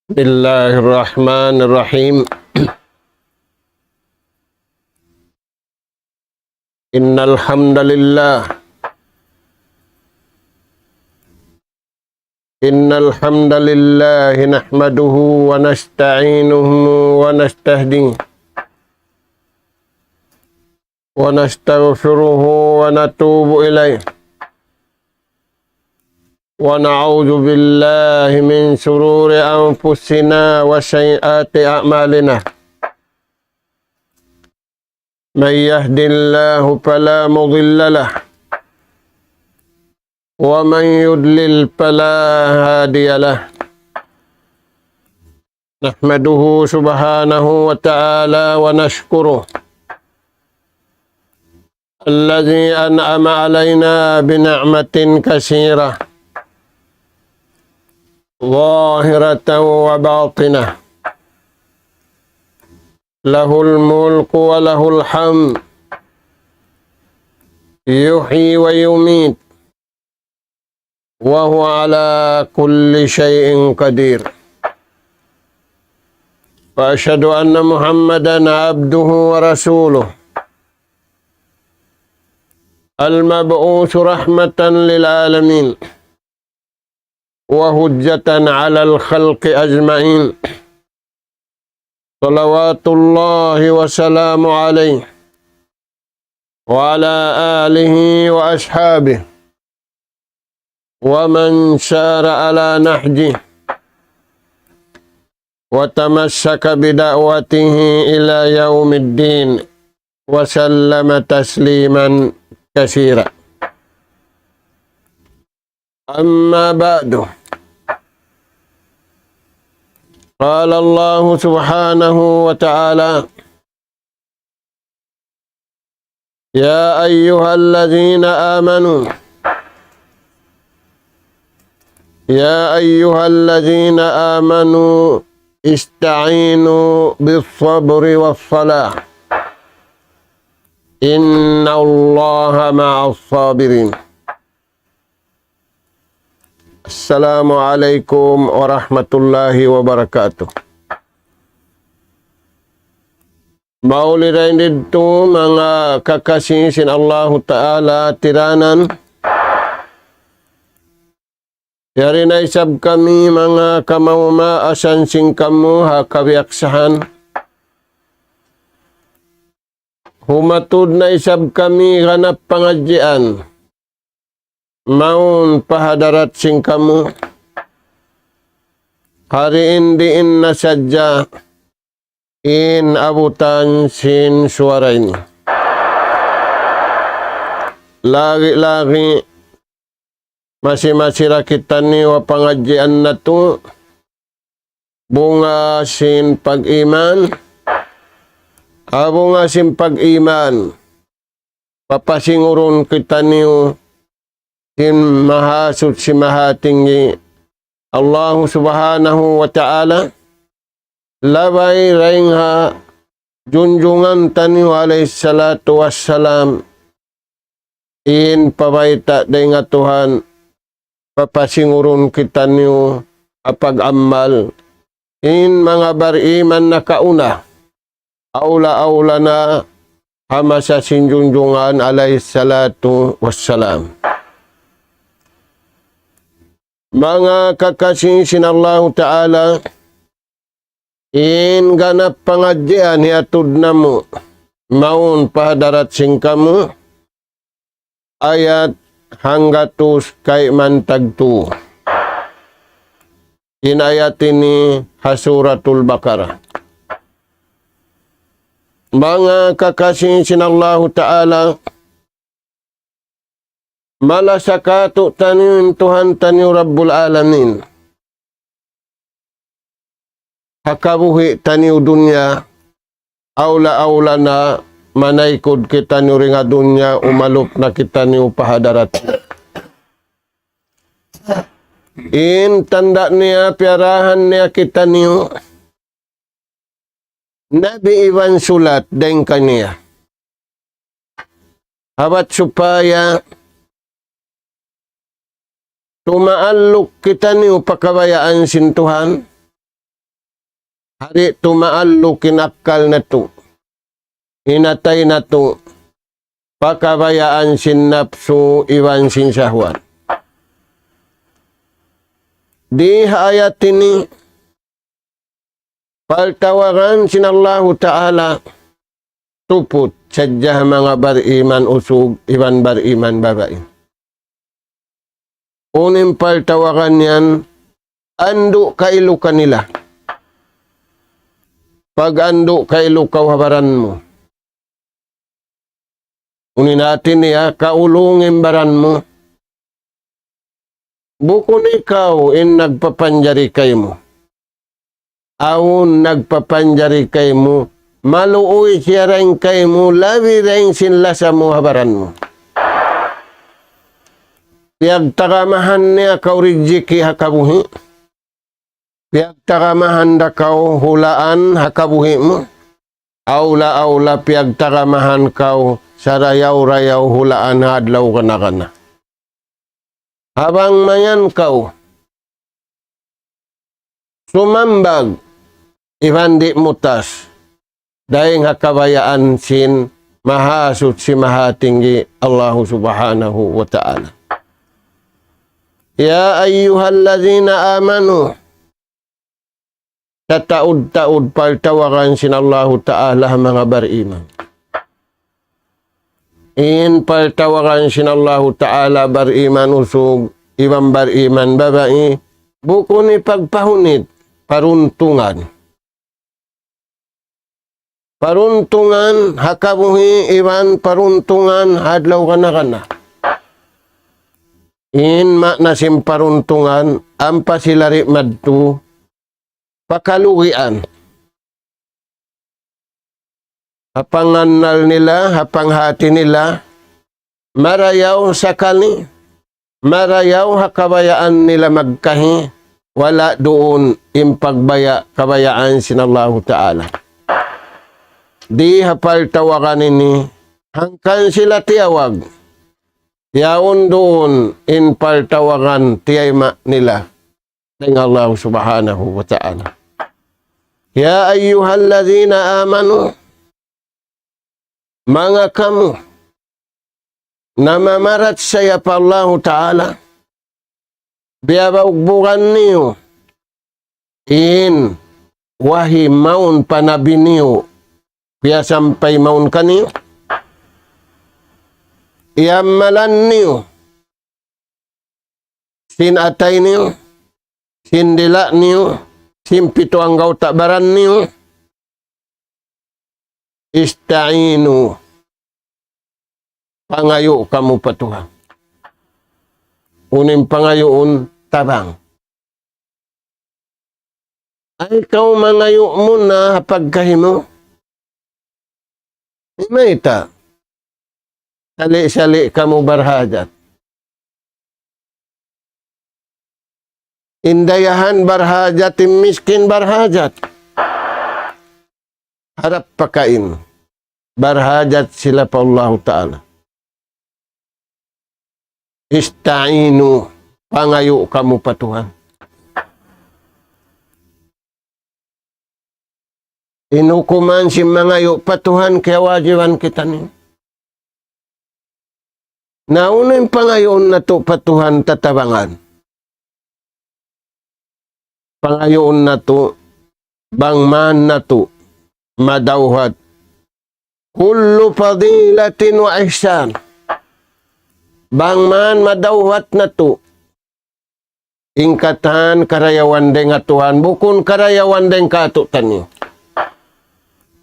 Bismillahirrahmanirrahim. Innal hamdalillah nahmaduhu wa nasta'inuhu wa nastahdihi wa nastaghfiruhu wa natubu ilayh wa na'udzu billahi min shururi anfusina wa sayyiati a'malina. Man yahdihillahu fala mudilla lahu wa man yudlil fala hadiya lahu. Nahmaduhu subhanahu wa ta'ala wa nashkuruh alladhi an'ama alayna bi ni'matin katsirah zahiratan wa batinah. Lahul mulku wa lahul hamd, yuhyi wa yumit, wa huwa ala kulli syai'in qadir. Wa asyhadu anna Muhammadan abduhu wa rasuluh, al-mab'uts rahmatan lil alamin wa hujjatan 'alal khalqi ajma'in. Salawatullahi wa salamu alaihi wa ala alihi wa ashabihi wa man syara ala nahjihi wa tamassaka bida'watihi ila yaumiddin wa sallama tasliman katsira. Amma ba'du. Qala Allah subhanahu wa ta'ala, ya ayyuhalladzina amanu ista'inu bis-sabri was-salah innallaha ma'as-sabirin. Assalamualaikum warahmatullahi wabarakatuh. Maulidain dito mga kakasih sin Allah Ta'ala tiranan. Yari na isab kami mga kamamaasan sing kamu hakawiaksahan. Humatud na isab kami ganap pangadjian. Maun pahadarat sing kamu. Hari indiin na sadya in abutan sin suara ini. Lagi-lagi masih kita ni wa pangadjian na to bunga sin pag-iman. Bunga sin pag-iman. Papasingurun kita niyo sin mahasud si mahatinggi Allah subhanahu wa ta'ala. Labay raingha junjungan taniw alayhi salatu wassalam in pabayta day nga Tuhan papasingurun kita niyo apag-amal in mga bariman na kauna aula na hama sa sinjunjungan alayhi salatu wassalam. Mga kakasih sin Allah Ta'ala, in ganap pangadjian hiatud namu, maun pahadarat sing kamu, ayat hanggatus kay mantagtu. In ayat ini hasuratul Baqarah. Mga kakasih sin Allah Ta'ala, malasakatu taniw Tuhan taniw Rabbul Alamin. Hakabuhi taniw dunya, aula na manaykod kita niyo ringa dunya, umalop na kita niyo pahadarat. In tanda niya, piarahan niya kita niyo. Nabi Iwan sulat deng kaniya. Habat supaya tumaalok kita niyo pakabayaan sin Tuhan, Hari tumaalo kinakal na to. Inatay na to. Pakabayaan sin napsu iwan sin syahwat. Di ayat ini paltawaran sin Allah Ta'ala tuput sadyah mga bariman usug iwan bariman babae. Unim paltawaran yan ando kailo kanila. Pag ando kailo kawabaran mo. Unin natin niya, kaulungin baran mo. Bukon ikaw in nagpapanjari kay mo. Awon nagpapanjari kay mo. Maluoy siya rin kay mo. Labi rin sinla sa mo habaran mo. Piyagtakamahan niya kaurijiki hakabuhi. Piyagtakamahan da kau hulaan hakabuhi mo. Aula piyagtakamahan kau sarayaw-rayaw hulaan hadlaw kana. Habang mayan kau, sumambag, ibandi mutas, dahil hakabayaan sin mahasut si mahatinggi Allah subhanahu wa ta'ala. Ya ayyuhallazina amanu, tataud-taud paltawaran sin Allah ta'ala mga bariman. In paltawaran sin Allah Ta'ala bariman usug, ibang bariman babae, buko ni pagpahunit, paruntungan. Paruntungan, hakabuhi, iban paruntungan, hadlaw kana. In nasim paruntungan, ampa silari madtu, pakalugian. Hapanganal nila, hapanghati nila, marayaw sakali, marayaw hakabayaan nila magkahi, wala doon impagbaya kabayaan sin Allah Ta'ala. Di hapal tawakan ini, hangkan sila tiyawag, yaon doon impal tawakan tiyayma nila ng Allah Subhanahu wa Ta'ala. Ya ayyuhallazina amanu, mga kamu na mamarat saya pa Allah Ta'ala biabagbukan niyo in wahi maun panabi niyo biya sampay maun kaniyo iamalan niyo sinatay niyo sindila niyo simpito ang gautabaran niyo ista'inu pangayo kamu patuhan. Unim pangayoon tabang. Ay ikaw mangayo mo na pagkahimo. Imayta. Sali-sali kamu barhajat. Indayahan barhajat miskin barhajat. Harap pakain. Barhajat sila pa Allah Ta'ala. Ista'inu. Pangayo kamu patuhan. Inukuman si mangayo patuhan kaya wajiban kita ni. Nauna yung pangayon na to patuhan tatabangan. Pangayon na to bangman na to madawhat. Kullu fadilatin wa ihsan. Bangman madawhat na to. Ingkatan karayawan deng atuhan. Bukun karayawan deng katutan niyo.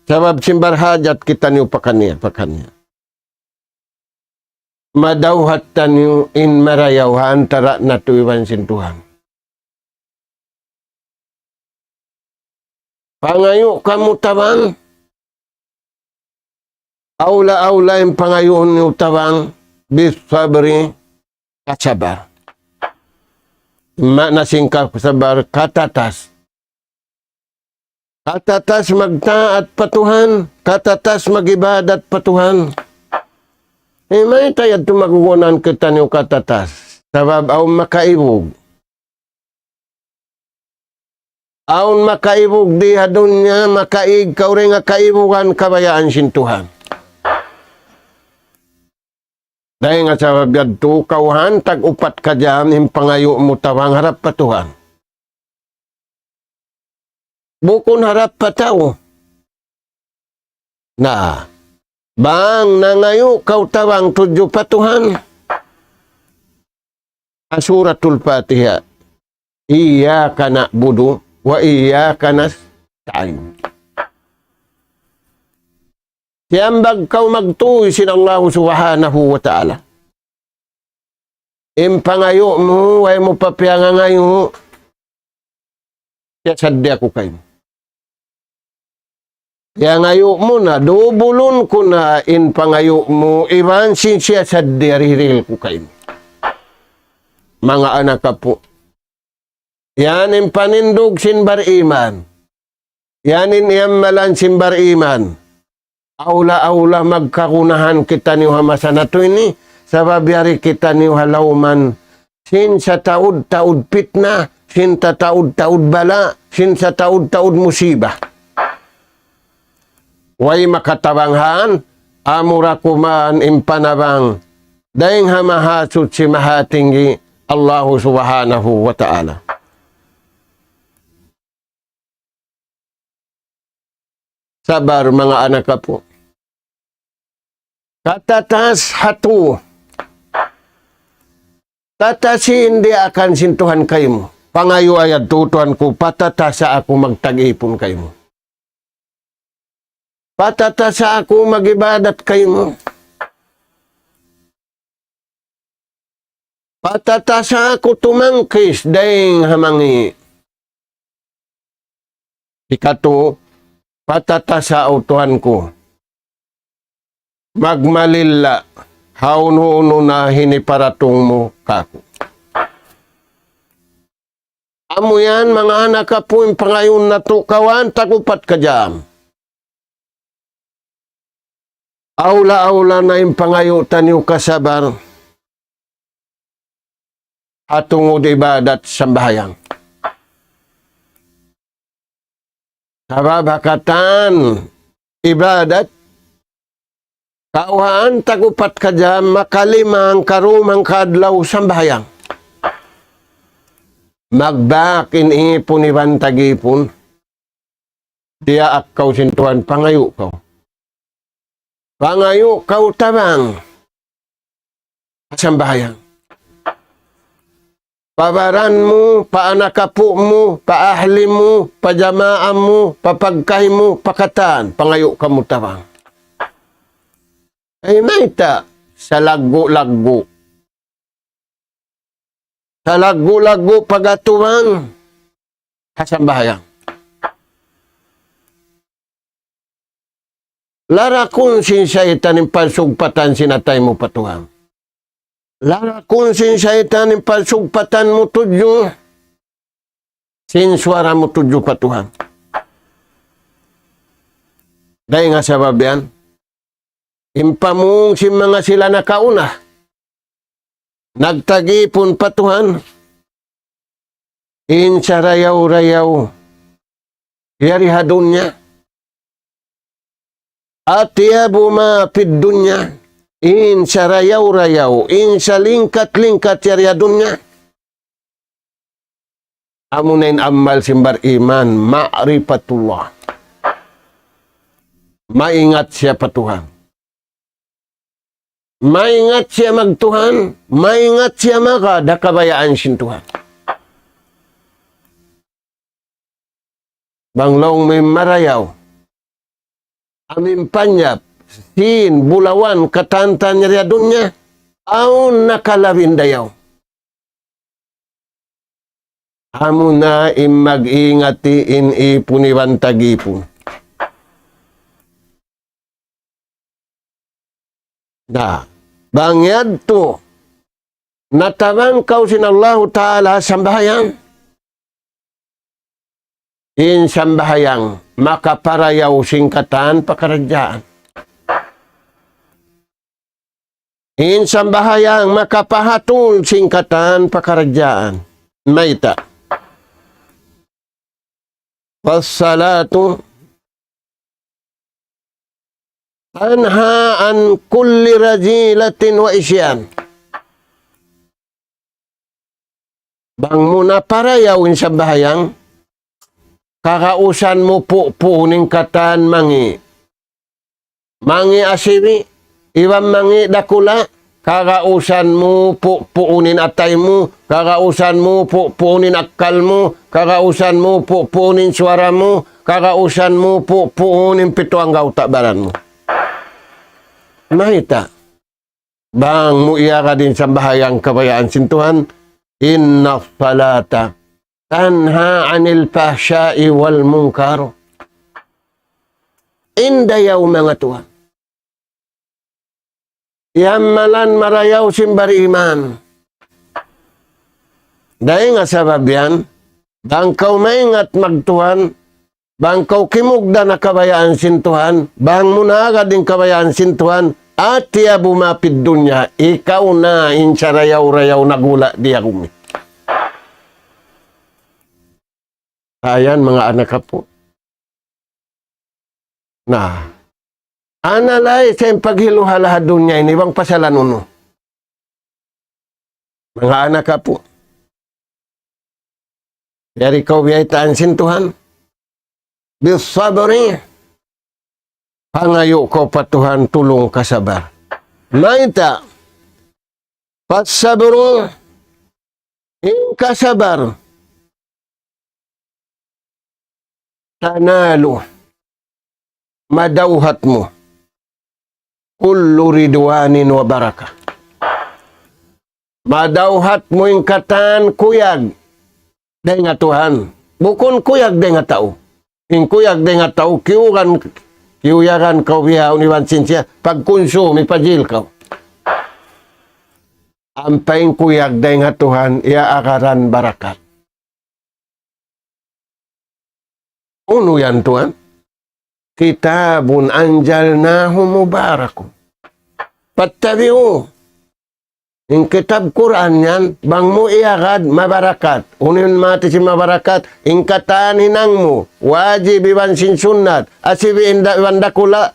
Sabab simbar hajat kita niyo pakanya. Madawhat niyo in marayawhan tara na tuiwan sintuhan. Pangayo kamu tabang. Aula-aula yung pangayon niyo tabang. Bisabri kasabar. Nasingkap sabar katatas. Katatas magtaat patuhan. Katatas magibadat patuhan. May tayad tumagugunan kita niyo katatas. Sabab au makaibog. Aun makaibog diha dunya, makaig ka rin nga kaibugan kabayaan sintuhan. Dahil nga sa babiyad to, kauhan, tag-upat ka dyan, pangayo mo tawang harap patuhan. Bukon harap pataw. Na, bang nangayo kau tawang tudyo patuhan. Suratul Fatiha. Iyaka na'budu wa iyaka nasta'in. Siyambag kau magtuoy sin Allah subhanahu wa ta'ala. Impangayo mo, way mo papiangangayo. Kaya sadya ko kayo. Kaya ngayo mo na, dubulon ko na inpangayo mo, iban siya sadya riril ko kayo. Mga anak ka po. Yan in panindog sinbar iman. Yan in iyamalan sinbar iman. Aula-aula magkakunahan kita niyo hamasa na to ini. Sa babiyari kita niyo halauman. Sin sa taud-taud pitna. Sin sa taud-taud bala. Sin sa taud-taud musibah. Way makatabanghan. Amura kumaan impanabang. Daing hamahasut si mahatinggi Allah subhanahu wa ta'ala. Sabar mga anak ka po. Katatas hatu. Tatasi hindi akan sintuhan kayo mo. Pangayo ayat tutuan ko, patatasa ako magtag-ipon kayo mo. Patatasa ako magibadat kayo mo. Patatasa ako tumangkis dahing hamangi. Ikato, patatasa o Tuhan ko. Magmalila, hauno na hiniparatong mo kako. Amo yan, mga anak ka po, yung pangayon na to, kawan, tagupat ka dyan. Aula-aula na yung pangayutan yung kasabar. Atungod ibadat sambahayang. Sababakatan ibadat. Kauhaan tagupat ka dyan, makalimang karumang kadlaw sambahayang. Magbakin ipon iban tagipon. Diya akaw sintuan, pangayo kaw. Pangayo kaw tabang. Sambahayang. Pabaran mo, paanakapo mo, paahli mo, pajamaan mo, papagkay mo, pakatan, pangayo ka mo tabang. Ay maita, sa lago-lago. Sa lago-lago pagatuang, kasambahayang. Lara kung sinsaytan ng pansugpatan sinatay mo patuang. Lara kung sinsaytan ng pansugpatan mo tudyo, sinswara mo tudyo patuang. Dahil nga sa babian, impamung si mga sila nakauna, nagtagipon patuhan, insarayaw-rayaw, yarihadun niya, at tiyabuma piddunya, insarayaw-rayaw, insalingkat-lingkat yarihadun niya. Amunain amal simbar iman, ma'rifatullah. Maingat siya patuhan. Maingat siya magtuhan, maingat siya makadakabayaan sintuhan. Banglong may marayaw, amin panyap, sin, bulawan, katantan niya dunya, aun nakalawindayaw. Amo na mag-ingati inipuniwan tagipon. Na, bangyad to, nataman kau sinallahu ta'ala sambahayang. In sambahayang, makaparayaw singkatan pakaradyaan. In sambahayang, makapahatul singkatan pakaradyaan. Maita. Wassalatu tanha an kulli rajilatin wa isyan. Bang muna parayawin sa bahayang, kakausan mo puning katan mangi asiri, iwan mangi dakula, kakausan mo puunin atay mo, kakausan mo puunin akal mo, kakausan mo puunin suara mo, kakausan mo puunin pituang gauta baran mo. Mahita, bang mo iya ka din sa bahayang kabayaan sintuhan, inna salata tanha anil fahsya'i wal munkar. Indayaw mga tuhan. Yamalan marayaw simbari iman. Dahil nga sabab yan, bangkaw maingat magtuhan, bangkaw kimugda na kabayaan sintuhan, bang muna agad din kabayaan sintuhan, at tiya bumapid dunya, ikaw na insyarayaw-rayaw nagula diya kumi. Ayan mga anak ka po. Na, analay sa paghiluhalaha dunya, inibang pasalanuno. Mga anak ka po. Yari kau biyay taan sintuhan. Bisabari. Pangayo ko patuhan tulong kasabar. Maita. Pasabaro. In kasabar. Tanalo. Madauhat mo. Kullu ridwanin wa baraka. Madauhat mo yung katan kuyag. Day nga Tuhan. Bukon kuyag day nga tao. Yung kuyag day nga tao, kiyuyaran kau biyaw ni Wansinsya, pagkonsume, pajil kau. Ampay kuyag day nga Tuhan, iaakaran barakat. Uno yan Tuhan. Kitabun anjalnahu mubarakun. Pattabi'u. Yung kitab Quran yan, bang mo iagad mabarakat. Unin mati si mabarakat, yung kataan hinang mo, wajib iwan sin sunnat, asibi iwan dakula,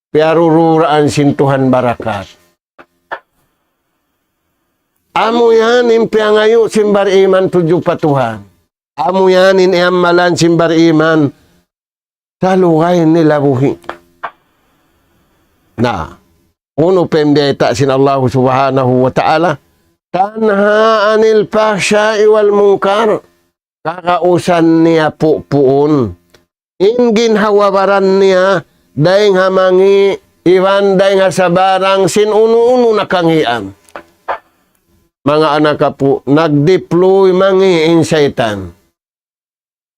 piarururaan sin Tuhan barakat. Amo yan, impiangayo simbar iman tujuh patuhan. Amo yan, iniamalan simbar iman, talugay nila buhi. Na, uno pembeta sin Allah subhanahu wa ta'ala, tanha anil fahsya'i wal munkar, kakausan niya puun. Ingin hawabaran niya, daing hamangi, iwan daing hasabarang sin uno-uno nakangian. Mga anak ka po, nag-deploy mangiin syaitan.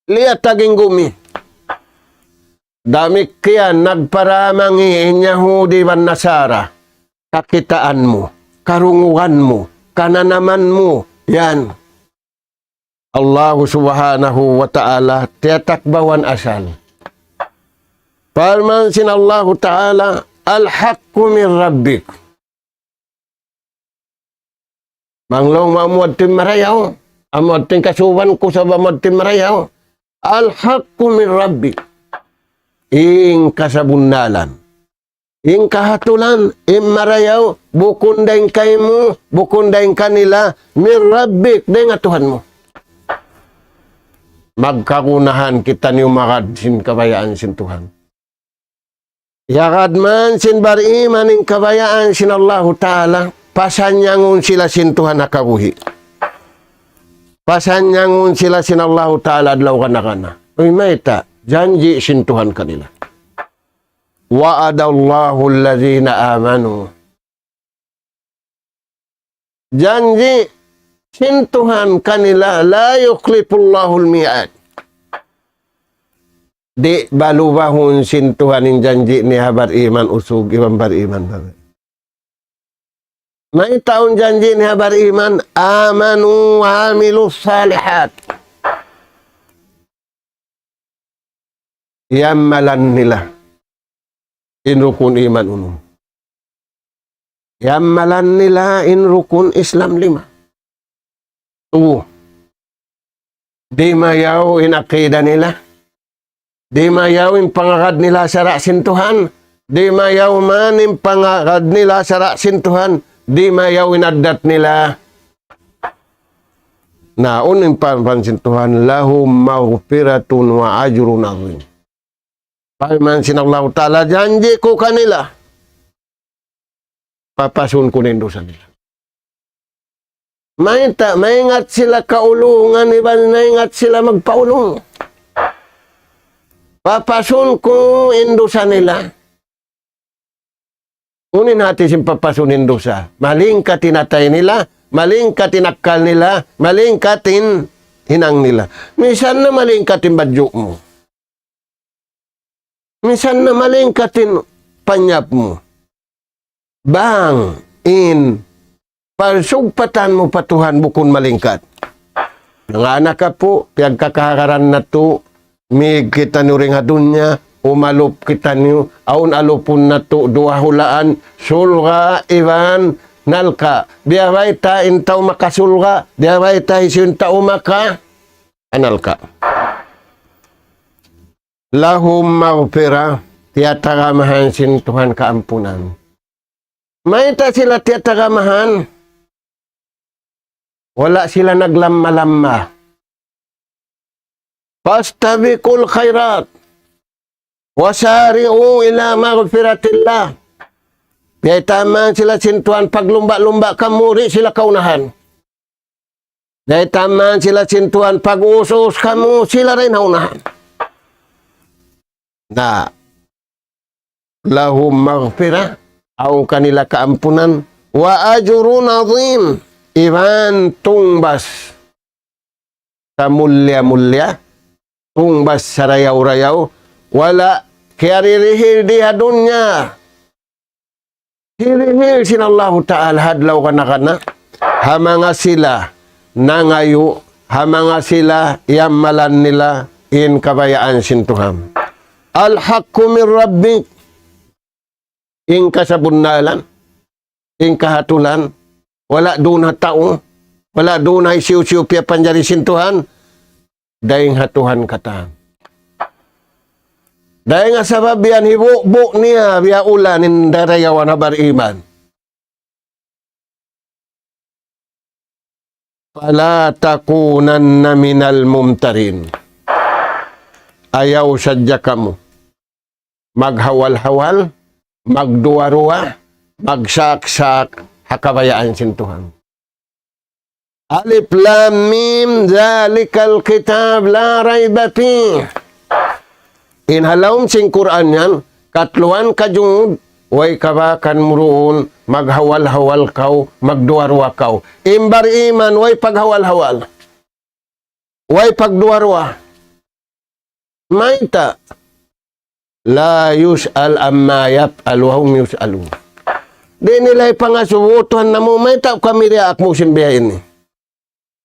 Liat taging gumi. Dami kaya nagparamangiin Yahudi van Nasara. Kakitaan mo, karunguhan mo, kananaman mo. Yan. Allah subhanahu wa ta'ala tiyatakbawan asal. Parman sin Allah ta'ala al-haqqu min rabbik. Manglong mamuad tim marayaw. Amuad tim kasuban ko sa mamuad tim marayaw. Al-haqqu min rabbik. Ing kasabunnalan. Ing kahatulan. Ing marayaw. Bukundain kayo bukundain kanila. Min rabbik. Dahil nga Tuhan mo. Magkakunahan kita niyo makad sin kabayaan sin Tuhan. Yakad man sin bariman ing kabayaan sin Allah Ta'ala. Pasanyangun sila sin Tuhan nakabuhi. Pasanyangun sila sin Allah Ta'ala adlaw kana-kana. Uy maita, janji sin Tuhan kanila. Wa'adallahu alladhina amanu. Janji sin Tuhan kanila la yuklifullahu al-mi'ad. Di balubahun sin Tuhan in janji ni habar iman usug iwan bar iman bagay. May taon janji ni habar iman, amanu wa amilu salihat. Yamalan nila. In rukun iman unum. Yamalan nila in rukun Islam 5. Di mayaw in akida nila. Di mayawin pangakad nila sa rasintuhan. Di mayaw manim pangakad nila sa rasintuhan. Di mayawin adat nila. Naunin pansintuhan, lahum maghfiratun wa ajrun azim. Pamansin Allah Ta'ala, janji ko kanila. Papasun ko nindo sa nila. Maingat sila kaulungan, maingat sila magpaulong. Papasun ko indo sa nila. Unin natin si papasun indo sa. Maling ka tinatay nila, maling ka tinakal nila, maling ka hinang nila. Minsan na maling ka badyo mo. Minsan na maling ka panyap mo. Bang, parsugpatan mo patuhan bukon malingkat. Nga anak ka po, piyagkakakaran na to, may kita nyo ring hadunya, umalup kita nyo, aun alupon na to, dua hulaan, sulga, iwan, nalka. Biyaway ta intaw makasulga, biyaway ta isintaw maka, analka. Lahum maghfira, tiyatagamahan sin Tuhan kaampunan. May ta sila tiyatagamahan. Wala sila naglamma-lamma. Fastabikul khairat. Wasari'u ila maghfiratillah. Kaya taman sila sintuan paglumba-lumba kamuri sila kaunahan. Kaya taman sila sintuan pag-usos kamu sila rin naunahan. Na lahum maghfirah ang kanila kaampunan wa ajrun azim. Iwan tungbas sa mulya-mulya, tungbas sa rayaw-rayaw, wala kiaririhir di hadunya. Hirihir sinallahu ta'ala hadlaw kana hamanga sila nangayo, hamanga sila yamalan nila in kabayaan sintuham. Al-haqqu min rabbik, in kasabunnalan, in kahatulan, wala doon na tao, wala doon na isiw-siw piya panjari sintuhan, dahil hatuhan kata. Dahil nga sabab yan, hibu-bu niya, biya ulan, in darayawan na bariman. Pala takunan na minal mumtarin. Ayaw sadya kamo. Maghawal-hawal, magduwa-ruwa, magsak-sak, hakabayaan sintuhan. Alif Lam Mim zalikal kitab la rayba fi. Inhalawm sing Quran yan, katluan kajungud, way kabakan muruon, maghawal-hawal kaw, magduwa-ruwa kaw. Imbar iman, way paghawal-hawal. Way pagduwa-ruwa. Maita. La yus'al amma yaf'al wa hum yus'alun. Di nila'y pangasubutuhan na mo, may tao kami riyak mo simbiyahin ni.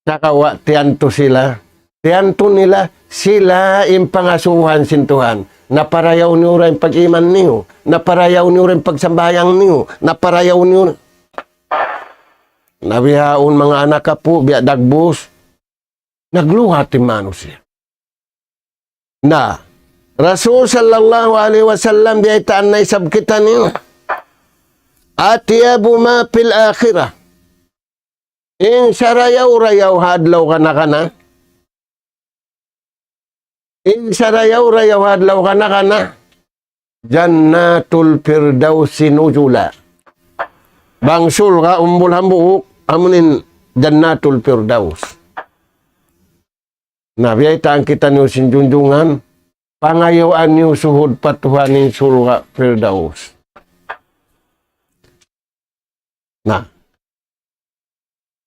Saka wa, tiyanto sila. Tiyanto nila, sila yung pangasuhan sintuhan. Naparayaw niyo rin pag-iman niyo. Naparayaw niyo rin pagsambayang niyo. Naparayaw niyo. Nabihaon mga anak ka po, biya dagbus. Nagluhat yung mano siya. Na, Rasul sallallahu alaihi wasallam biya itaan na isab kita niyo. Atiyabu ma pil akhirah. In sarayaw-rayaw hadlaw kana. In sarayaw-rayaw hadlaw kana. Jannatul Firdausi nuzula. Bangsul ka umbul hambuhuk amunin Jannatul Firdaus. Nabiyay taan kita niyo sinjunjungan. Pangayawaan niyo suhud patuhanin surga Firdaus. Nah,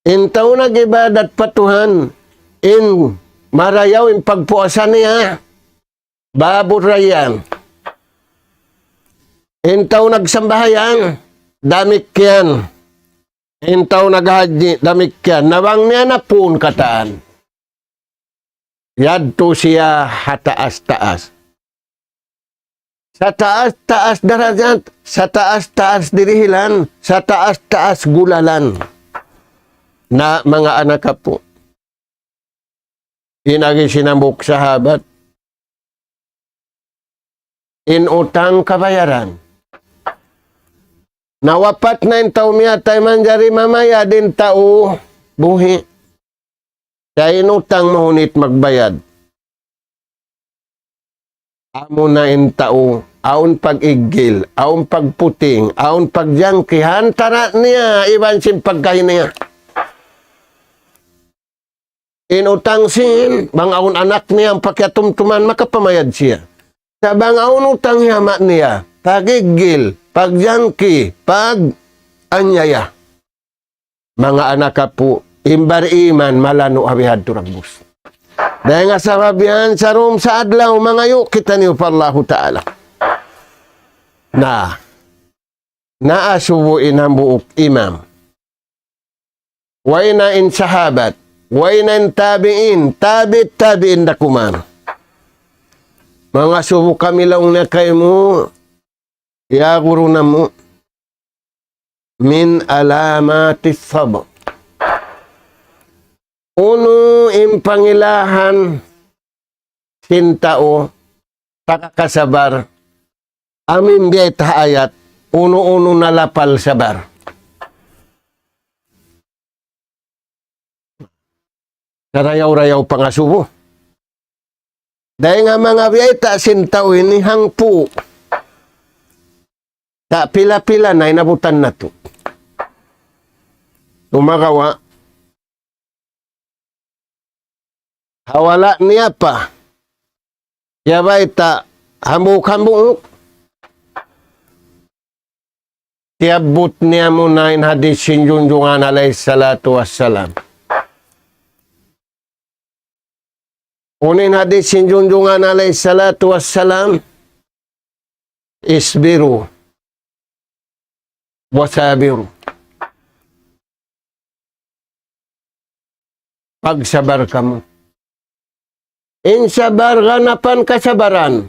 intaw nag-ibadat patuhan, in marayaw in pagpuasan niya, babot rayan. Intaw nagsambahayan, damik yan. Intaw naghaji, damik yan. Nawang niya na pun kataan. Yadto siya hataas-taas. Sa taas-taas darajat, sa taas-taas dirihilan, sa taas-taas gulalan. Na mga anak ka po. Inagi sinambok sahabat. inutang kabayaran. Nawapat na yung tao miya tayo manjari mamaya din tao buhi. Kaya inutang mahunit magbayad. Amo na yung tao, aon pag-igil, aon pagputing, aon pagjangkihan, tara niya, iban sin pagkain niya. Inutang sin, bang aon anak niya ang pakyatumtuman, makapamayad siya. Sa bang aon utang hiyama niya, pagigil, pagjangki, pag-anyaya. Mga anak ka po, imbar iman malano abihad turagbus. Dahil nga sa rabihan, sa room sa adlaw, mga yu, kita niyo pa Allah Ta'ala. Naasubuin ang buok imam. Way na in sahabat, way na in tabi'in, tabi'in na kuman. Mga subo kami lang na kayo mo, iaguro na mo, min alamatis sabr. Uno impangilahan sintao takakasabar amin biyay tahayat uno-uno nalapal sabar. Karayaw-rayaw pangasubo. Dahil nga mga biyay ta sintao ini hangpu ta pila-pila na inabutan na to. Tumagawa hawala niya pa. Yabay ta hambuk-hambuk. Tiabot niya muna in hadis sinjunjungan alayhi salatu wassalam. Unin hadis sinjunjungan alayhi salatu wassalam. Isbiru. Wasabiru. Pagsabar kamu. Insabar ganapan kasabaran.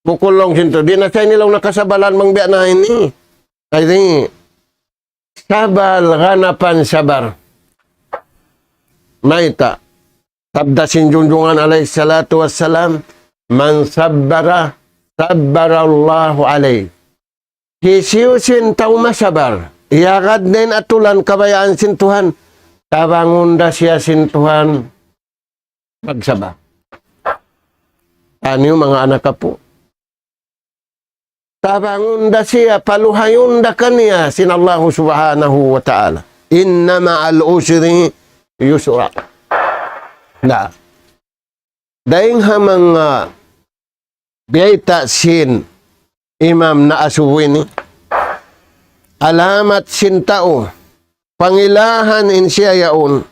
Bukulong sinto. Di na sa inilang nakasabalan mang biya na ini. Kaya sabal ganapan sabar. Maita. Sabda sinjunjungan alayhi salatu wassalam. Man sabbara, sabbara Allahu alayhi. Hisiyusin tau masabar. Iagad din atulan kabayaan sin Tuhan. Tabangun da siya sin Tuhan. Magsabar. Ano mga anak ka po? Tabangun da siya, paluhayon da kaniya sin Allah subhanahu wa ta'ala. Inna ma'al usri yusra. Na. Dahil hamang biyayta sin imam na asuwini, alamat sin tao, pangilahan in siya yaon,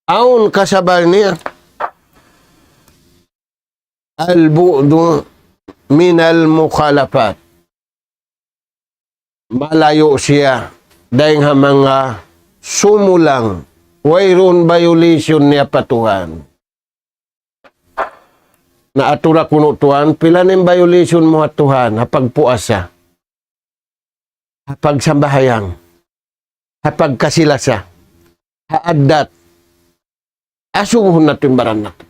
aun kasabar niya, al-bu'du minal mukhalafat. Malayo siya dahil mga sumulang wayron violation niya patuhan. Na atura kuno tuhan, pila ng violation mo at Tuhan, hapag puasa, hapag sambahayang, hapag kasilasa, haadat, asubuhon natin baran natin.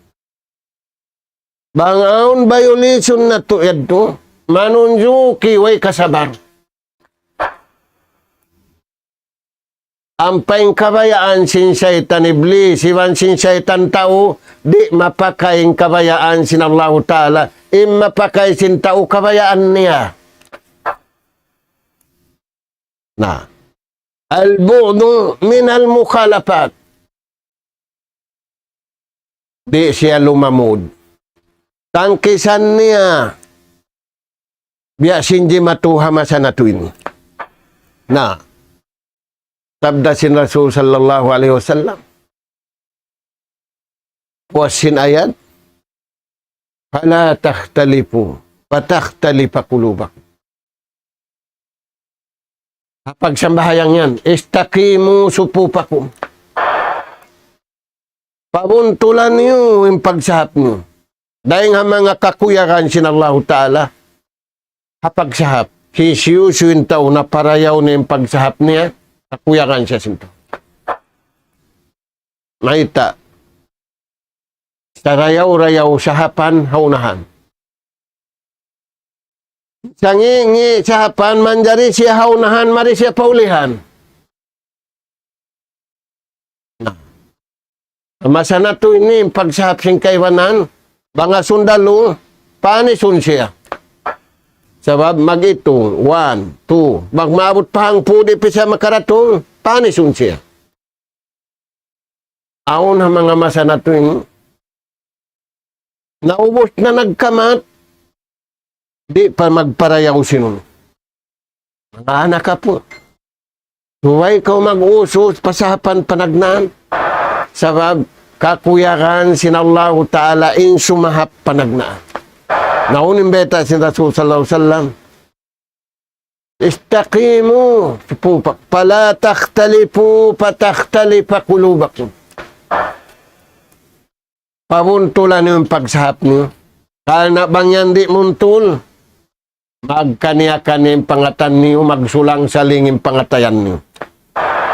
Bangaon violation na to edto, manunjo kiway kasabar. Ampayng kabayaan sin syaitan iblis, iwan sin syaitan tao, di mapakaing kabayaan sin Allah Ta'ala, mapakay sin tao kabayaan niya. Na, al-bu'du minal mukhalafat. Di siya lumamod. Tangkisan niya. Biya sinji matuha masa natuin. Na. Sabda sin Rasul sallallahu alaihi wasallam. Puasin ayat. Fala takhtalifu. Patakhtalifa kulubak. Kapag sambahayang yan. Istakimu supupakum. Pabuntulan niyo yung pagsahap niyo. Dahil nga mga kakuyaran sin Allah Ta'ala, kapagsahap, hisiyusuin tao na parayaw na yung pagsahap niya, kakuyaran siya sinto. Maita, sa rayaw-rayaw sahapan, haunahan. Sangingi sa hapan, manjari siya haunahan, mari siya paulihan. Masa na to ini, pagsahap sing kaiwanan, mga sundalo, panisun siya. Sabab mag-itong, 1, 2, magmaabot pa ang pudi pa siya makaratong, panisun siya. Aon ang mga masa na to ini, naubos na nagkamat, di pa magparayaw sinun. Mga anak ka po. Huway ka mag-usos, pasahapan panagnaan. Sabab, kakuyakan sinallahu ta'ala in sumahap panagnaan. Naunin beta si Rasul sallallahu alaihi wasallam. Istaqimu, pala takhtalifu, patakhtalifa kulubakum. Pabuntulan yung pagsahap niyo. Kaya bang yan di muntul, magkaniya-kani yung pangatan niyo, magsulang saling yung pangatayan niyo.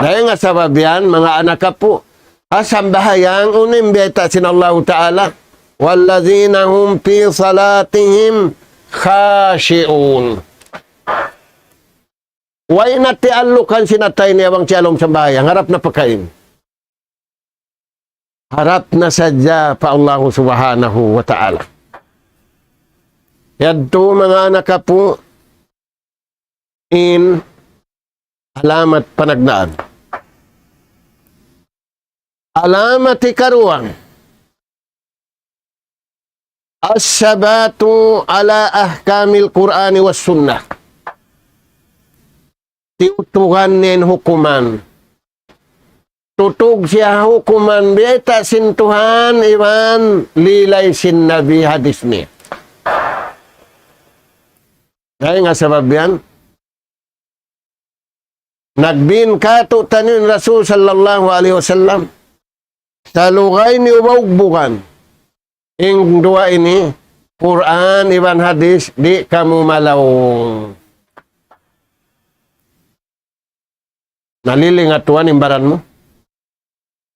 Dahil nga sabab yan, mga anak ka po, asambahayang unim beta sinallahu ta'ala, wallazina hum fi salatihim khashi'un. Way natialukan sinatay niya bang siyalom sambahayang, harap na pagkain. Harap na sadya pa Allah subhanahu wa ta'ala. Yadto mga anak ka po, in alamat panagnaan. Alamat ikaruang. As-sabatu ala ahkamil Qur'ani was sunnah. Tiutugan nin hukuman. Tutug siya hukuman, beta sintuhan, iwan, lilay sin nabi hadis ni. Kaya nga sabab yan, nagbin kato tanin Rasul sallallahu alaihi wasallam, sa lugay ni ubawbukan, ing dua ini, Quran, iwan hadis, di kamu malawong. Nalilingatuan imbaran mo?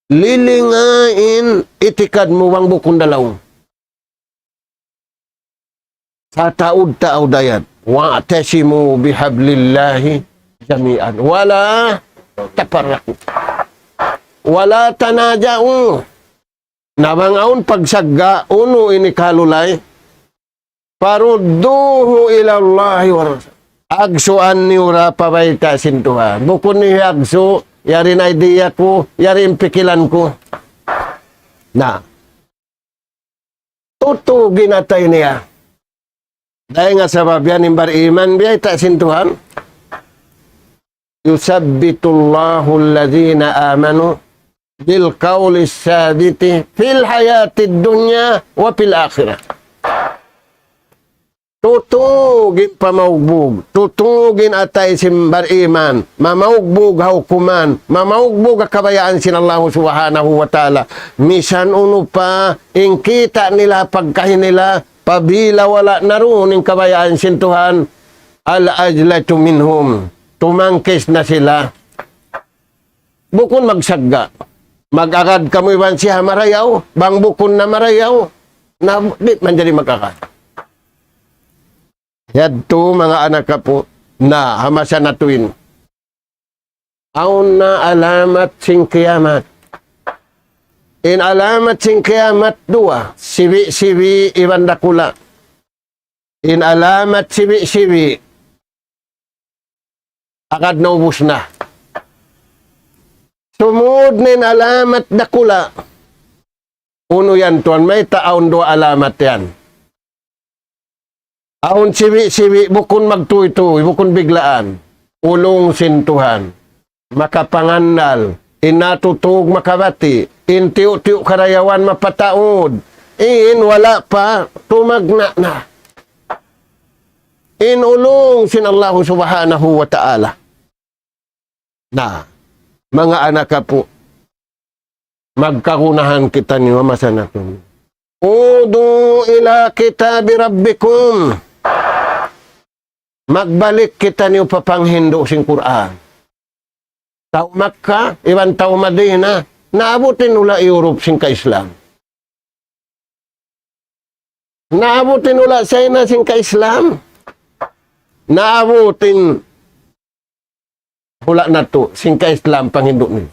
Lilingain itikad mo wang bukong dalawang. Sa taud ayat. Wa'tasimu bihablillahi jami'an. Wala taparraku. Wala tanaja'u. Nabangaon pagsagga, uno ini kalulay. Parudduhu ilallahi wa rasul. Agsuan ni ura pabayta sintuhan. Bukun ni agsu, yarin idea ko, yarin pikilan ko. Na, tutugin atay niya. Dahil nga sabab yan, imbar iman, biyay ta sintuhan. Yusabbitullahu alladhina amanu bil qawli sabiti fil hayatid dunya wa fil akhirah. Tutugin pamaugbog, tutugin atay simbar iman, mamaugbog hukuman, mamaugbog kabayaan sinallahu subhanahu wa ta'ala. Misan uno pa, ingkita nila pagkahin nila, pabila wala naroon yung kabayaan sintuhan, al-ajlatu minhum, tumangkis na sila. Bukon magsagga, mag-agad kamo iwan siya marayaw, bang bukon na marayaw, na di man jadi mag-agad. Yadto mga anak ka po, na hamasa na tuwin. Aun na alamat sing kiamat. In alamat sing kiamat dua, siwi-siwi iwan dakula. In alamat siwi-siwi, agad naubos na. Sumud nin alamat dakula. Uno yan tuan, may taon dua alamat yan. Aon siwi-siwi, bukon magtuy-tuy, bukon biglaan, ulong sintuhan, makapangandal, inatutug makabati, intiyo-tiyo karayawan mapataod, wala pa, tumagna na. Ulong sinallahu subhanahu wa ta'ala. Na, mga anak ka po, magkakunahan kita niyo, masanatun. Udu ila kitabi rabbikum. Magbalik kita niyo papanghindo sing Quran. Tao Makkah, iwan tao Madina, naabutin nula Europe sing ka-Islam. Naabutin nula China sing ka-Islam. naabutin hula na to, singka Islam pangindo ni.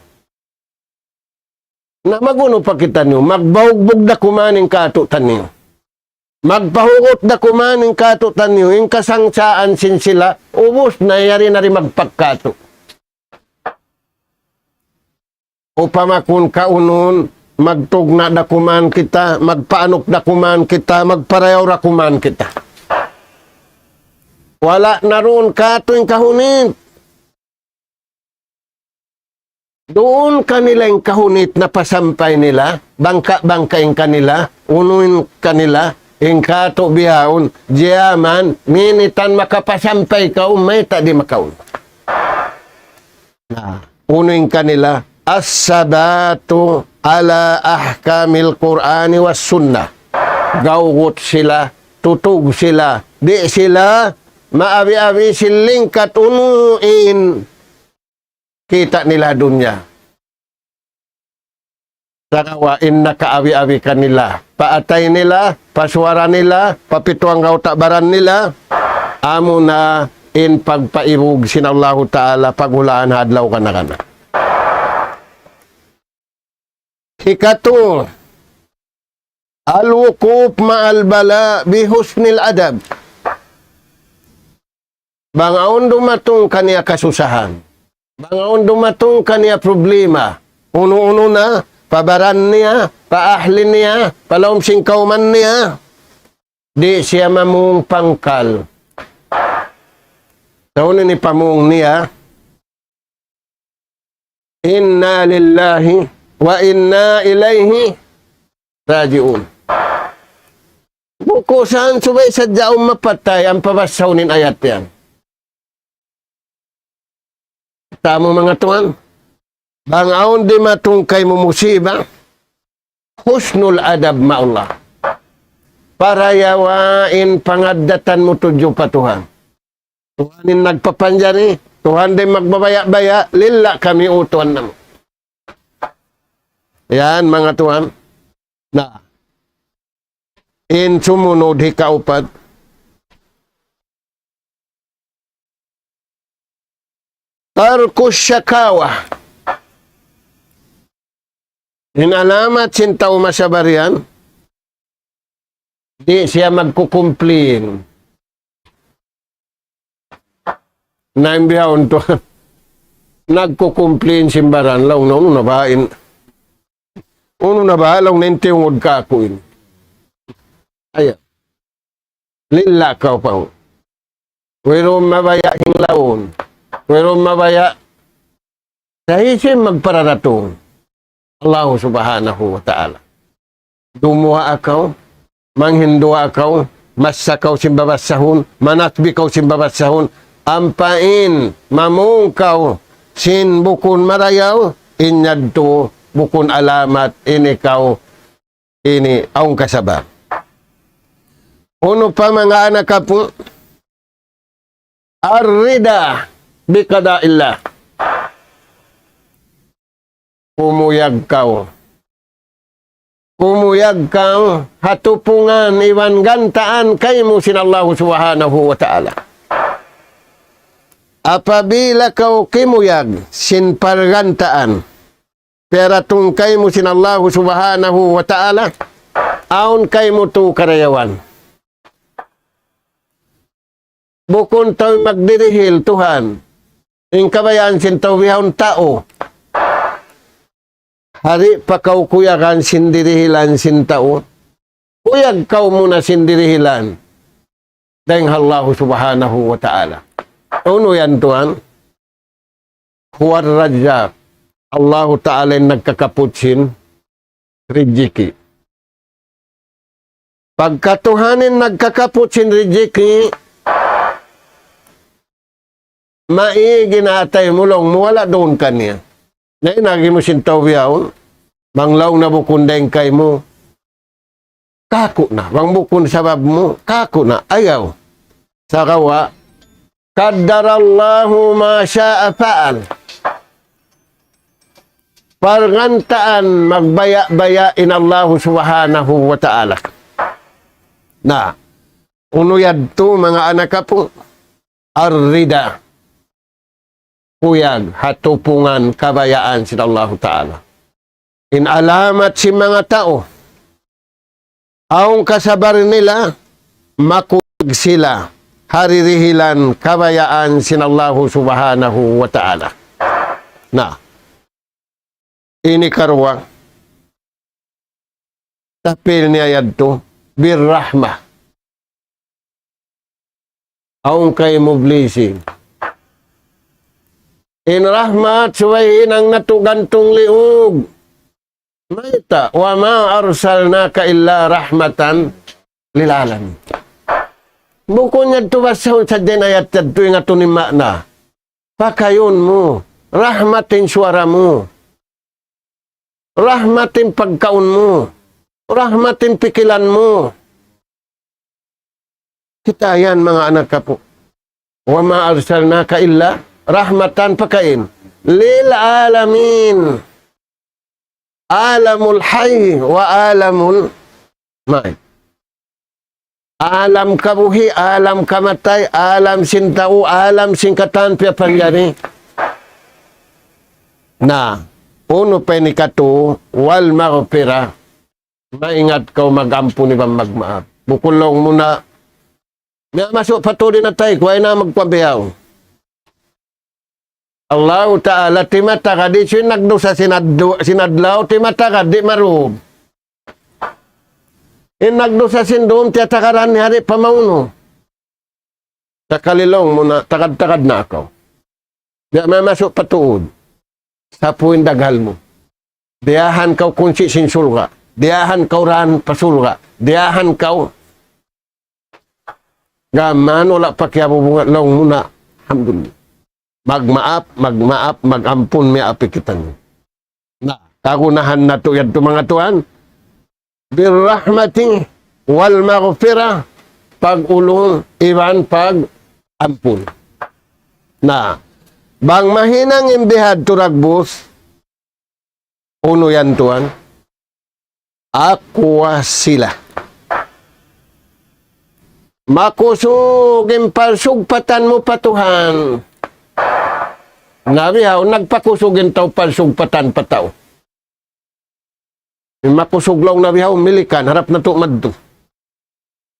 Na maguno pa kita niyo, magbahugbog da kumaning katutan niyo. Magpahugot da kumaning katutan niyo, yung kasangsaan sin sila, ubos na yari na rin magpagkato. Upamakun kaunon, magtugna da kuman kita, magpaanok da kuman kita, magparayaw ra kuman kita. Wala na roon kato yung kahunit. Doon kanila yung kahunit na pasampay nila, bangka-bangka yung kanila, unuin kanila, yung kato bihaon, diyaman, minitan makapasampay ka, may tadi makaun. Unuin kanila, as-sabatu ala ahkamil Qur'ani was sunnah. Gawgot sila, tutug sila, di sila, maabi-abi siling katunuin. Kita nila dunya. Sakawain na kaawi-awi kanila. Paatay nila, paswara nila, papituang gautabaran nila. Amo na in pagpaibog sinallahu ta'ala paghulaan hadlaw ka na kana. Ikato, al-wukuf ma'al bala bihusnil adab. Bangaon dumatong kaniya kasusahan. Bangaon dumatong kaniya problema. Uno-uno na, pabaran niya, paahlin niya, palawang singkauman niya. Di siya mamung pangkal. Taon ni pamung niya, inna lillahi wa inna ilayhi raji'un. Bukusan subay sadyaong mapatay ang pabasawnin ayat yan. Tamo mga tuan, bangaon di matungkay mo musiba, husnul adab ma'ullah. Para yawain pangadatan mo tudyo pa Tuhan. Tuhanin nagpapanjari, Tuhan din magbabaya-baya, lila kami utuan na mo. Yan mga tuan, na in sumunod hikaupad, tarkus syakawa. In alamat sintaw masabarian, di siya magkukumplin. Naimbiyaon to, nagkukumplin simbaran, laong na uno na bain. Uno na ba, laong nintiyungod ka ako in. Ayan. Lila ka pa. Pero mabaya hinglaon. Pero mabaya, dahil siya magpararatong Allah subhanahu wa ta'ala. Dumuha akaw, manghindua akaw, masakaw simbabasahon, manakbi kaw simbabasahon, ampain, mamungkaw, sin bukun marayaw, inyadto, bukun alamat, inikaw, ini, aong kasaba. Uno pa mga anak ka po, arida, bikada illa. Umuyag kaw. Umuyag kaw, hatupungan, iwan gantaan kay mo sinallahu subhanahu wa ta'ala. Apabila kaw kimuyag, sinpargantaan, pera tungkay mo sinallahu subhanahu wa ta'ala, aon kay mo to karayawan. Bukon tayo magdirihil, Tuhan. Yung kabayan sintaw bihawang tao. Hari pa kau kuyakan sindirihilan sintao. Kuyag kau muna sindirihilan. Dahil Allah subhanahu wa ta'ala. Uno yan, Tuhan. Huwar Rajab. Allah ta'ala yung nagkakaputsin. Rijiki. Pagkatuhanin nagkakaputsin rijiki, maiginatay mo lang, wala doon kanya. Ngayon, naging mo sintaw biyawon, manglaw na bukundeng kay mo, kako na. Wang bukun sabab mo, kako na. Ayaw. Sa kawa, kaddarallahu ma sya'a fa'al. Pargantaan, magbaya-bayain Allah subhanahu wa ta'ala. Na, unuyad to, mga anak ka po, Ar-rida. Kuyag, hatupungan, kabayaan sila Allah Ta'ala. Inalamat si mga tao. Aong kasabar nila, makulig sila. Haririhilan, kabayaan sila Allah Subhanahu wa Ta'ala. Na, ini karwa, tapil niya yadto, birrahmah. Aong kay mublisi. In rahmat, suwayin ang natugantong liog. Maita, wa ma arsalnaka illa rahmatan lil alamin. Buko niya ito basahon sa din ayat ito yung ato ni makna. Pakayon mo, rahmatin suara mo, rahmatin pagkaon mo, rahmatin pikilan mo. Kita yan mga anak ka po. Wa ma arsalnaka illa rahmatan pakain lil alamin. Alamul hayy wa alamul may. Alam kabuhi, alam kamatay, alam sintao, alam singkatan piya pangyari. Na, uno pa ni kato, wal maghfira. Maingat ka mag-ampun ni magmaap. Bukulong mo na. May masuk patuloy na tayo, kuhay na magpabiyaw. Allah Ta'ala, timata ka, di siya nagdusa sinadlaw, timata ka, di marub. Inagdusa sindom, tiyatakaran ni hari pamauno. Sa kalilong mo na, takad-takad na ako. Di may masuk patuod. Sa puwin daghal mo. Diyahan kaw kunsi sinsulga. Diyahan kaw ran pasulga. Diyahan kaw gaman wala pakyabubunga long muna. Alhamdulillah. Magmaap, magampun may apikitan. Na, kagunahan na to yan to mga tuan. Birrahmati wal maghfirah, pag-ulong, iwan pag-ampun. Na, bang mahinang imbihad turagbos, uno yan tuan, akwa sila. Makusog, impalsugpatan mo patuhan. Nabihaw, nagpakusugin tao palsugpatan pataw. Makusuglaw na bihaw, milikan, harap na tumad to.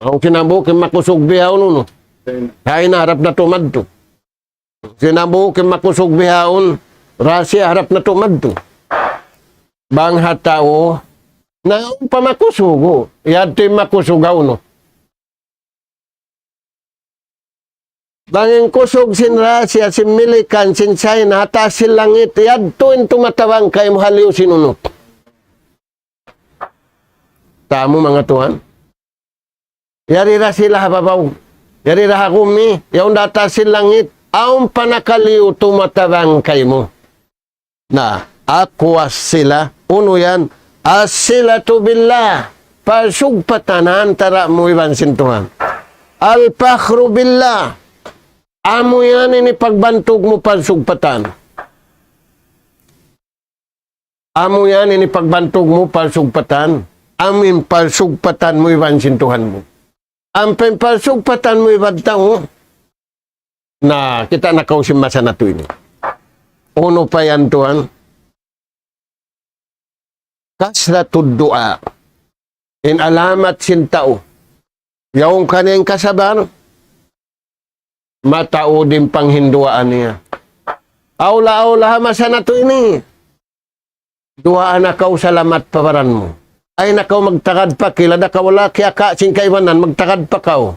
Ang kinabuk, makusug bihaw no. Hay na, harap na tumad to. Kinabuk, makusug bihaw, rasya, harap na tumad to. Bang hatao, na pamakusugo, yati makusugaw no. Banging kusog sin rasya, sin milikan, sin China, hatasil langit, yadtuin tumatawang kay muhaliw sinunot. Tamo mga tuhan. Yari ra sila hababaw. Yari ra hakumi. Yaw data langit. Aong panakaliw tumatawang kay mo. Na, akwas sila. Uno yan. Asilatu billah. Pasugpatanan tara mo iban sintuhan. Al-pakhru billah. Amo yan ini pagbantog mo pasugpatan. Amo yan ini pagbantog mo pasugpatan. Amin palsugpatan mo iban sintuhan mo. Ang palsugpatan mo iban tao na kita nakausim masa na to ini. Uno pa yan tuhan. Kasratud du'a. In alamat sin tao. Yaong kaniyang kasabar, matao din panghinduaan niya. Aula masa na to ini. Duhaan na kau salamat pabaran mo. Ay nakaw magtakad pa, kila na kawala kaya ka singkaiwanan, magtakad pa kaw.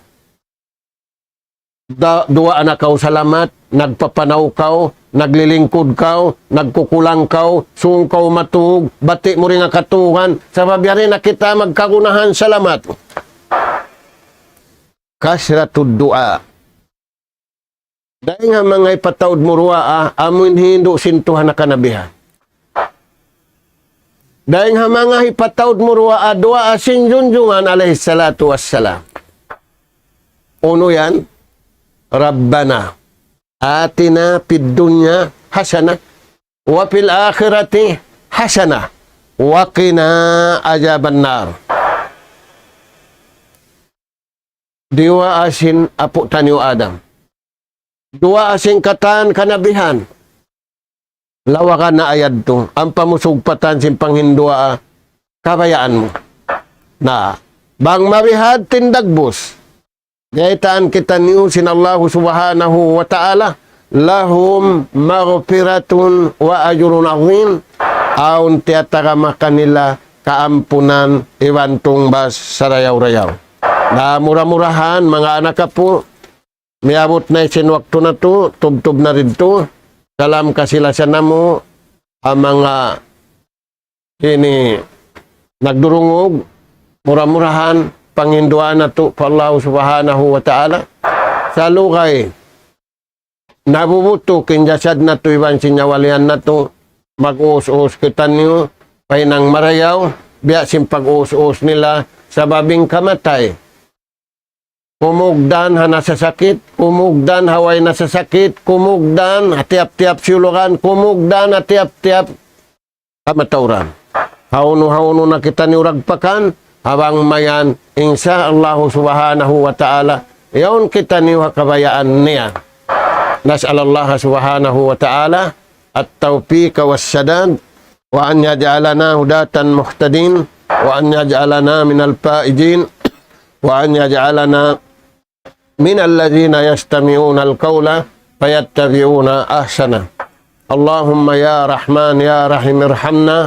Dua na kaw salamat, nagpapanaw kaw, naglilingkod kaw, nagkukulang kaw, suong kaw matug, bati mo rin nga katuhan, sa babiyari na kita magkagunahan salamat. Kasratud du'a. Dahil nga mga ipataod mo ruwa, amun hindo sintuhan na kanabihan. Dahil nga mga ipataod mo ruwa adwa asin junjungan alaihis salatu wassalam. Uno yan, Rabbana, atina fid dunya hasana, wa fil akhirati hasana, wa qina azaban nar. Diwa asin apo taniw Adam. Dua asing katan kanabihan. Lawakan na ayad to. Ang pamusugpatan sin panghindua kabayaan mo. Na, bang mabihad tindagbos. Gaytaan kita niyo sin Allah subhanahu wa ta'ala. Lahum maghfiratun wa ajrun azim. Aun tiyataka makanila kaampunan iwantong bas sarayaw-rayaw. Na murah-murahan mga anak ka po. Miabot na isin wakto na to. Tub-tub na rin to. Kalam kasilasan na mo ang mga ini nagdurungog, murah-murahan, panghinduan na to pa Allah subhanahu wa ta'ala. Sa lukay, nabubuto kinjasad na to iban sinyawalian na to, mag-uus-uus kita niyo, pahinang marayaw, biya simpag-uus-uus nila sa babing kamatay. Kumugdan nasa sakit, kumugdan haway nasa sakit, kumugdan hatiap-tiap siulukan, kumugdan hatiap-tiap kamatauran. Hauno-hauno na kita ni uragpakan, habang mayan, insya Allah subhanahu wa ta'ala, yaon kita ni kabayaan niya. Nas'alallah subhanahu wa ta'ala, at-tawfiqa was-sadad, wa an yaj'alana hudatan muhtadin, wa an yaj'alana minal faizin, wa an yaj'alana من الذين يستمعون القول فيتبعون أحسنه اللهم يا رحمن يا رحيم ارحمنا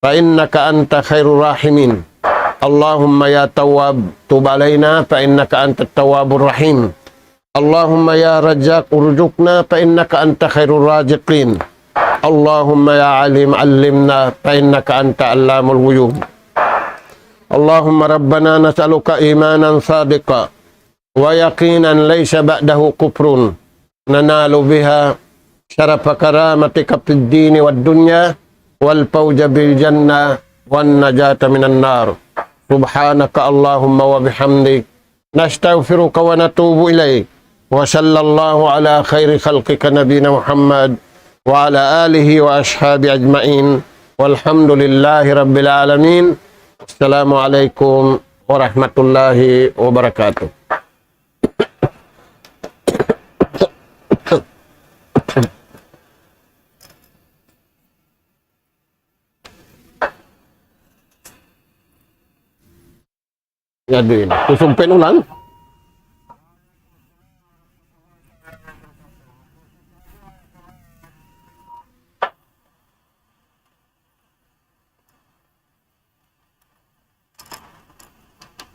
فإنك أنت خير الراحمين اللهم يا تواب تب علينا فإنك أنت التواب الرحيم اللهم يا رزاق ارزقنا فإنك أنت خير الرازقين اللهم يا عليم علمنا فإنك أنت علام الغيوب اللهم ربنا نسألك إيمانا صادقا ويقينا ليس بعده كفر ننال بها شرف كرامتك في الدين والدنيا والفوز بالجنة والنجاة من النار سبحانك اللهم وبحمدك نستغفرك ونتوب إليك وصلى الله على خير خلقك نبينا محمد وعلى آله وأصحابه أجمعين والحمد لله رب العالمين السلام عليكم ورحمة الله وبركاته. Yaduin. Kusumpin ulang.